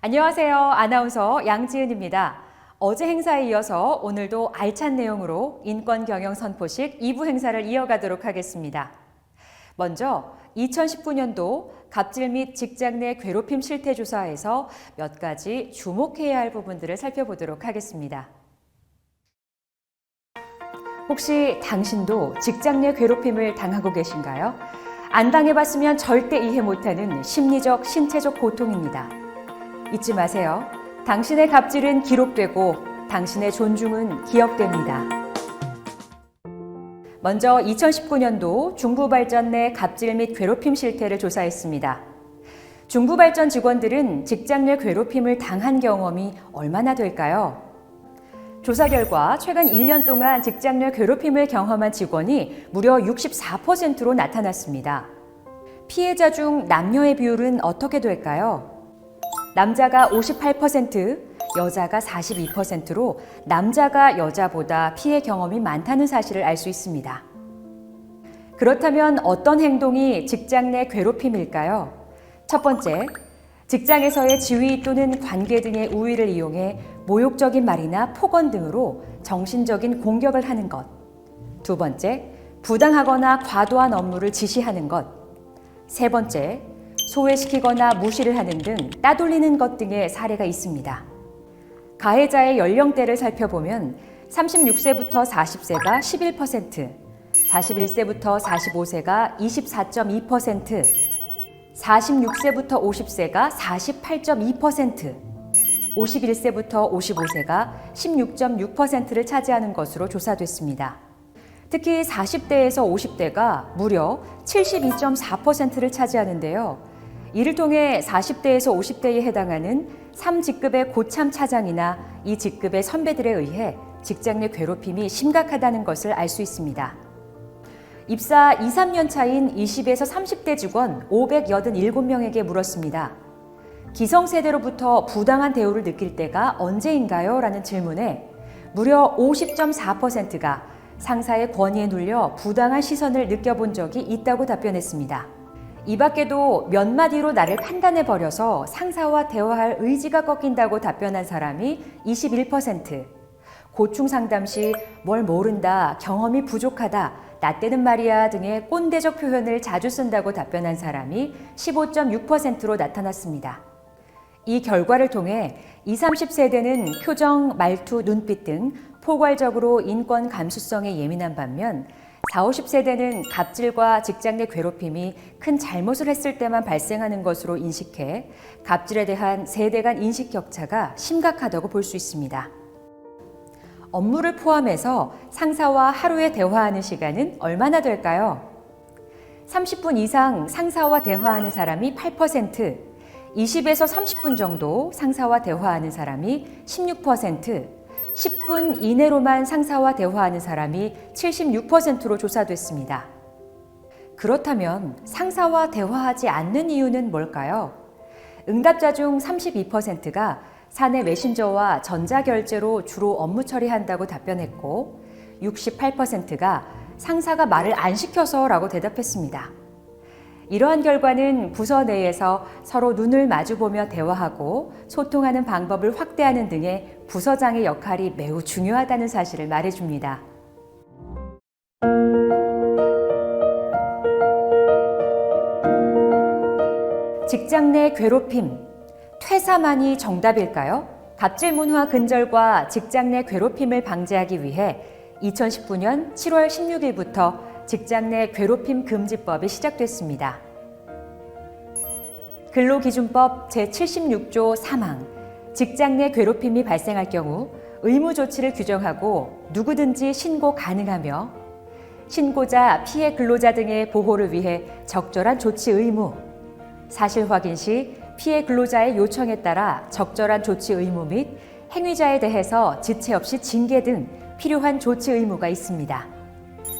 안녕하세요. 아나운서 양지은입니다. 어제 행사에 이어서 오늘도 알찬 내용으로 인권경영 선포식 2부 행사를 이어가도록 하겠습니다. 먼저 2019년도 갑질 및 직장 내 괴롭힘 실태 조사에서 몇 가지 주목해야 할 부분들을 살펴보도록 하겠습니다. 혹시 당신도 직장 내 괴롭힘을 당하고 계신가요? 안 당해봤으면 절대 이해 못하는 심리적, 신체적 고통입니다. 잊지 마세요. 당신의 갑질은 기록되고 당신의 존중은 기억됩니다. 먼저 2019년도 중부발전 내 갑질 및 괴롭힘 실태를 조사했습니다. 중부발전 직원들은 직장 내 괴롭힘을 당한 경험이 얼마나 될까요? 조사 결과 최근 1년 동안 직장 내 괴롭힘을 경험한 직원이 무려 64%로 나타났습니다. 피해자 중 남녀의 비율은 어떻게 될까요? 남자가 58%, 여자가 42%로 남자가 여자보다 피해 경험이 많다는 사실을 알 수 있습니다. 그렇다면 어떤 행동이 직장 내 괴롭힘일까요? 첫 번째, 직장에서의 지위 또는 관계 등의 우위를 이용해 모욕적인 말이나 폭언 등으로 정신적인 공격을 하는 것. 두 번째, 부당하거나 과도한 업무를 지시하는 것. 세 번째, 소외시키거나 무시를 하는 등 따돌리는 것 등의 사례가 있습니다. 가해자의 연령대를 살펴보면 36세부터 40세가 11%, 41세부터 45세가 24.2%, 46세부터 50세가 48.2%, 51세부터 55세가 16.6%를 차지하는 것으로 조사됐습니다. 특히 40대에서 50대가 무려 72.4%를 차지하는데요. 이를 통해 40대에서 50대에 해당하는 3직급의 고참 차장이나 이 직급의 선배들에 의해 직장 내 괴롭힘이 심각하다는 것을 알 수 있습니다. 입사 2, 3년 차인 20에서 30대 직원 587명에게 물었습니다. 기성세대로부터 부당한 대우를 느낄 때가 언제인가요? 라는 질문에 무려 50.4%가 상사의 권위에 눌려 부당한 시선을 느껴본 적이 있다고 답변했습니다. 이 밖에도 몇 마디로 나를 판단해버려서 상사와 대화할 의지가 꺾인다고 답변한 사람이 21%, 고충 상담 시 뭘 모른다, 경험이 부족하다, 나 때는 말이야 등의 꼰대적 표현을 자주 쓴다고 답변한 사람이 15.6%로 나타났습니다. 이 결과를 통해 20, 30세대는 표정, 말투, 눈빛 등 포괄적으로 인권 감수성에 예민한 반면 40, 50세대는 갑질과 직장 내 괴롭힘이 큰 잘못을 했을 때만 발생하는 것으로 인식해 갑질에 대한 세대 간 인식 격차가 심각하다고 볼 수 있습니다. 업무를 포함해서 상사와 하루에 대화하는 시간은 얼마나 될까요? 30분 이상 상사와 대화하는 사람이 8%, 20에서 30분 정도 상사와 대화하는 사람이 16%, 10분 이내로만 상사와 대화하는 사람이 76%로 조사됐습니다. 그렇다면 상사와 대화하지 않는 이유는 뭘까요? 응답자 중 32%가 사내 메신저와 전자결제로 주로 업무 처리한다고 답변했고 68%가 상사가 말을 안 시켜서라고 대답했습니다. 이러한 결과는 부서 내에서 서로 눈을 마주보며 대화하고 소통하는 방법을 확대하는 등의 부서장의 역할이 매우 중요하다는 사실을 말해줍니다. 직장 내 괴롭힘, 퇴사만이 정답일까요? 갑질 문화 근절과 직장 내 괴롭힘을 방지하기 위해 2019년 7월 16일부터 직장 내 괴롭힘 금지법이 시작됐습니다. 근로기준법 제76조 3항, 직장 내 괴롭힘이 발생할 경우 의무 조치를 규정하고 누구든지 신고 가능하며 신고자, 피해 근로자 등의 보호를 위해 적절한 조치 의무, 사실 확인 시 피해 근로자의 요청에 따라 적절한 조치 의무 및 행위자에 대해서 지체 없이 징계 등 필요한 조치 의무가 있습니다.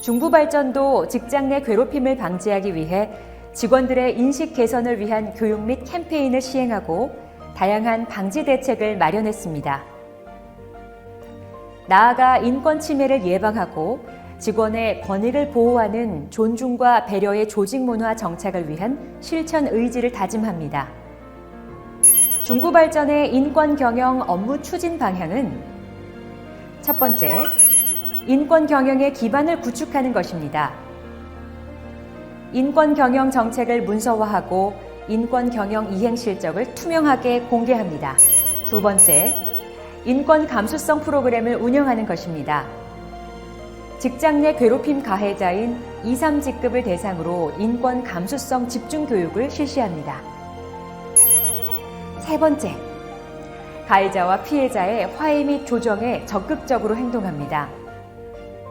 중부발전도 직장 내 괴롭힘을 방지하기 위해 직원들의 인식 개선을 위한 교육 및 캠페인을 시행하고 다양한 방지 대책을 마련했습니다. 나아가 인권 침해를 예방하고 직원의 권익을 보호하는 존중과 배려의 조직 문화 정착을 위한 실천 의지를 다짐합니다. 중부 발전의 인권 경영 업무 추진 방향은 첫 번째, 인권 경영의 기반을 구축하는 것입니다. 인권 경영 정책을 문서화하고 인권 경영 이행 실적을 투명하게 공개합니다. 두 번째, 인권 감수성 프로그램을 운영하는 것입니다. 직장 내 괴롭힘 가해자인 2, 3직급을 대상으로 인권 감수성 집중 교육을 실시합니다. 세 번째, 가해자와 피해자의 화해 및 조정에 적극적으로 행동합니다.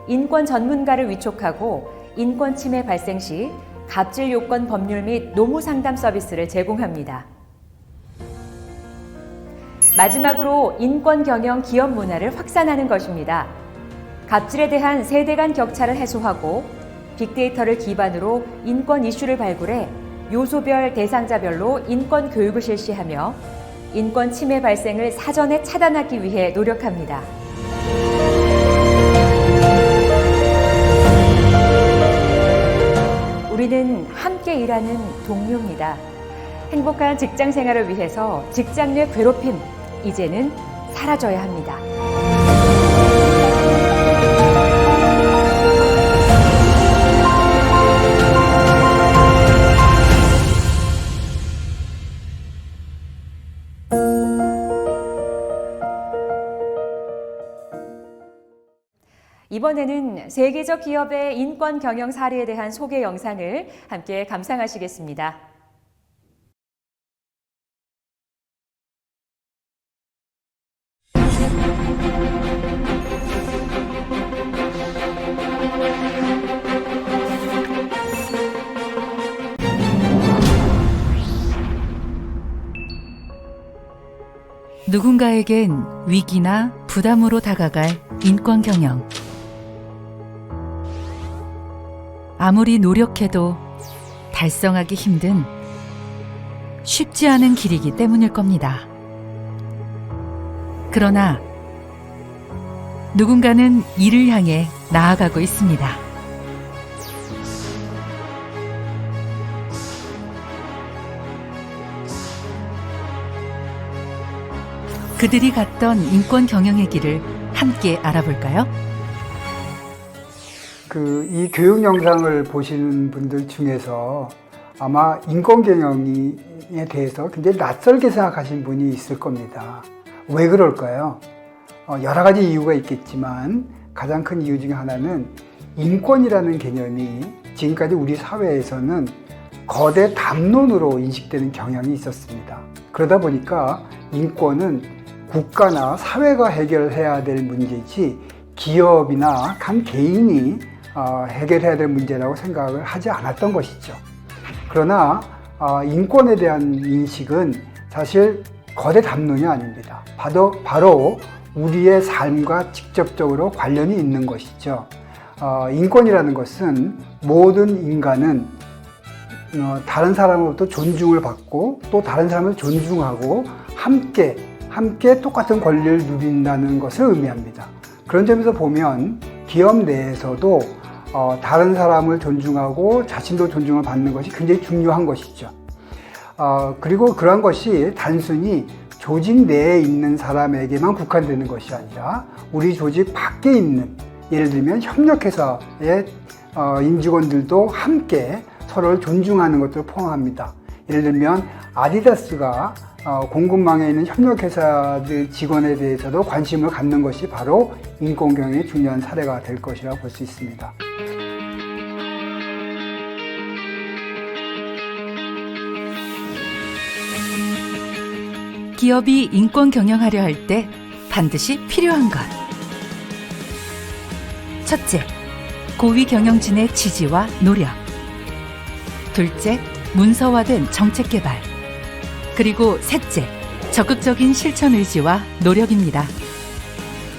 인권 전문가를 위촉하고 인권 침해 발생 시 갑질 요건 법률 및 노무 상담 서비스를 제공합니다. 마지막으로 인권 경영 기업 문화를 확산하는 것입니다. 갑질에 대한 세대 간 격차를 해소하고 빅데이터를 기반으로 인권 이슈를 발굴해 요소별 대상자별로 인권 교육을 실시하며 인권 침해 발생을 사전에 차단하기 위해 노력합니다. 우리는 함께 일하는 동료입니다. 행복한 직장 생활을 위해서 직장 내 괴롭힘, 이제는 사라져야 합니다. 이번에는 세계적 기업의 인권 경영 사례에 대한 소개 영상을 함께 감상하시겠습니다. 누군가에겐 위기나 부담으로 다가갈 인권 경영. 아무리 노력해도 달성하기 힘든 쉽지 않은 길이기 때문일 겁니다. 그러나 누군가는 이를 향해 나아가고 있습니다. 그들이 갔던 인권 경영의 길을 함께 알아볼까요? 이 교육 영상을 보시는 분들 중에서 아마 인권 경영에 대해서 굉장히 낯설게 생각하신 분이 있을 겁니다. 왜 그럴까요? 여러 가지 이유가 있겠지만 가장 큰 이유 중에 하나는 인권이라는 개념이 지금까지 우리 사회에서는 거대 담론으로 인식되는 경향이 있었습니다. 그러다 보니까 인권은 국가나 사회가 해결해야 될 문제지 기업이나 한 개인이 해결해야 될 문제라고 생각을 하지 않았던 것이죠. 그러나 인권에 대한 인식은 사실 거대 담론이 아닙니다. 바로 우리의 삶과 직접적으로 관련이 있는 것이죠. 인권이라는 것은 모든 인간은 다른 사람으로부터 존중을 받고 또 다른 사람을 존중하고 함께 똑같은 권리를 누린다는 것을 의미합니다. 그런 점에서 보면 기업 내에서도 다른 사람을 존중하고 자신도 존중을 받는 것이 굉장히 중요한 것이죠. 그리고 그러한 것이 단순히 조직 내에 있는 사람에게만 국한되는 것이 아니라 우리 조직 밖에 있는, 예를 들면 협력회사의 임직원들도 함께 서로를 존중하는 것들을 포함합니다. 예를 들면 아디다스가 공급망에 있는 협력회사들 직원에 대해서도 관심을 갖는 것이 바로 인권경영의 중요한 사례가 될 것이라고 볼 수 있습니다. 기업이 인권 경영하려 할 때 반드시 필요한 것. 첫째, 고위 경영진의 지지와 노력. 둘째, 문서화된 정책 개발. 그리고 셋째, 적극적인 실천 의지와 노력입니다.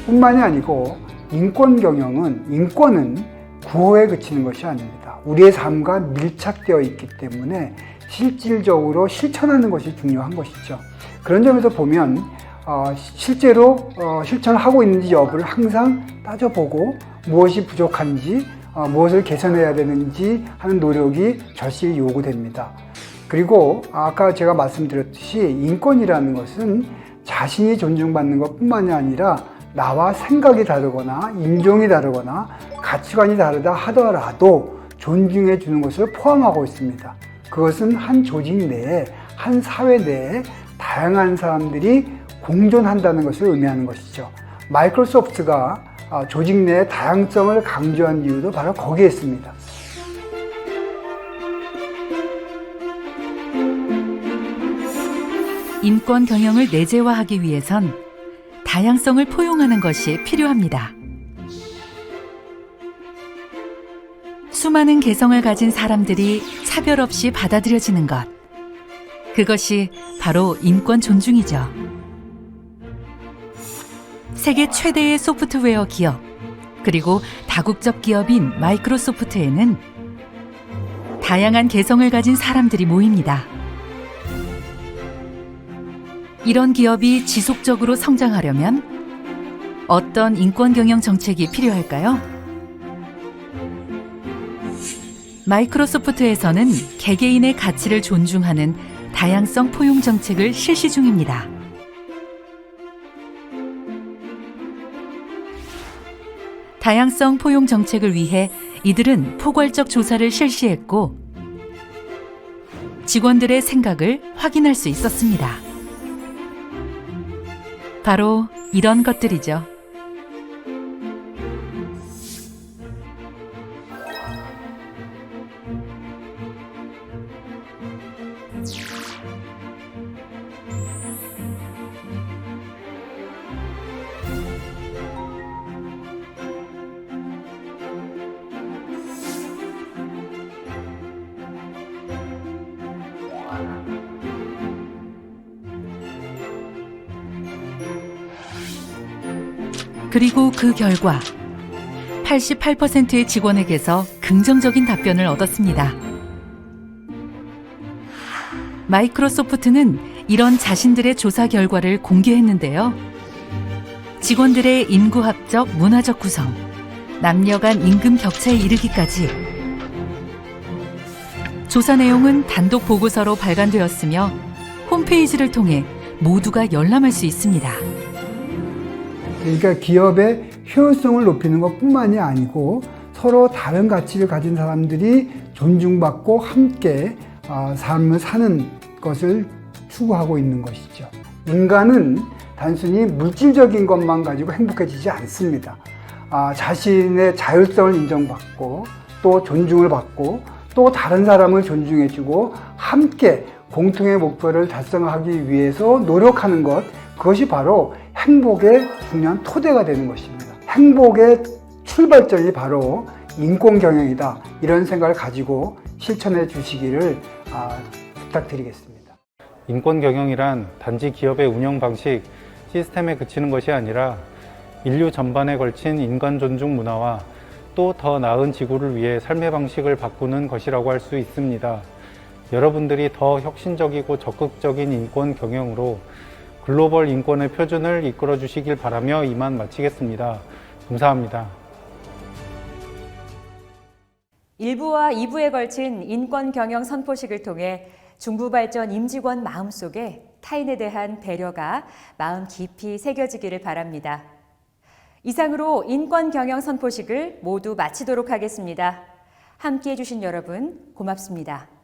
뿐만이 아니고 인권은 구호에 그치는 것이 아닙니다. 우리의 삶과 밀착되어 있기 때문에 실질적으로 실천하는 것이 중요한 것이죠. 그런 점에서 보면 실제로 실천하고 있는지 여부를 항상 따져보고 무엇이 부족한지 무엇을 개선해야 되는지 하는 노력이 절실히 요구됩니다. 그리고 아까 제가 말씀드렸듯이 인권이라는 것은 자신이 존중받는 것뿐만이 아니라 나와 생각이 다르거나 인종이 다르거나 가치관이 다르다 하더라도 존중해 주는 것을 포함하고 있습니다. 그것은 한 조직 내에, 한 사회 내에 다양한 사람들이 공존한다는 것을 의미하는 것이죠. 마이크로소프트가 조직 내의 다양성을 강조한 이유도 바로 거기에 있습니다. 인권 경영을 내재화하기 위해선 다양성을 포용하는 것이 필요합니다. 수많은 개성을 가진 사람들이 차별 없이 받아들여지는 것. 그것이 바로 인권 존중이죠. 세계 최대의 소프트웨어 기업, 그리고 다국적 기업인 마이크로소프트에는 다양한 개성을 가진 사람들이 모입니다. 이런 기업이 지속적으로 성장하려면 어떤 인권 경영 정책이 필요할까요? 마이크로소프트에서는 개개인의 가치를 존중하는 다양성 포용 정책을 실시 중입니다. 다양성 포용 정책을 위해 이들은 포괄적 조사를 실시했고 직원들의 생각을 확인할 수 있었습니다. 바로 이런 것들이죠. 그리고 그 결과 88%의 직원에게서 긍정적인 답변을 얻었습니다. 마이크로소프트는 이런 자신들의 조사 결과를 공개했는데요. 직원들의 인구학적, 문화적 구성, 남녀 간 임금 격차에 이르기까지 조사 내용은 단독 보고서로 발간되었으며 홈페이지를 통해 모두가 열람할 수 있습니다. 그러니까 기업의 효율성을 높이는 것뿐만이 아니고 서로 다른 가치를 가진 사람들이 존중받고 함께 삶을 사는 것을 추구하고 있는 것이죠. 인간은 단순히 물질적인 것만 가지고 행복해지지 않습니다. 자신의 자율성을 인정받고 또 존중을 받고 또 다른 사람을 존중해주고 함께 공통의 목표를 달성하기 위해서 노력하는 것, 그것이 바로 행복의 중요한 토대가 되는 것입니다. 행복의 출발점이 바로 인권 경영이다. 이런 생각을 가지고 실천해 주시기를 부탁드리겠습니다. 인권 경영이란 단지 기업의 운영 방식, 시스템에 그치는 것이 아니라 인류 전반에 걸친 인간 존중 문화와 또 더 나은 지구를 위해 삶의 방식을 바꾸는 것이라고 할 수 있습니다. 여러분들이 더 혁신적이고 적극적인 인권 경영으로 글로벌 인권의 표준을 이끌어 주시길 바라며 이만 마치겠습니다. 감사합니다. 1부와 2부에 걸친 인권 경영 선포식을 통해 중부발전 임직원 마음속에 타인에 대한 배려가 마음 깊이 새겨지기를 바랍니다. 이상으로 인권 경영 선포식을 모두 마치도록 하겠습니다. 함께해 주신 여러분 고맙습니다.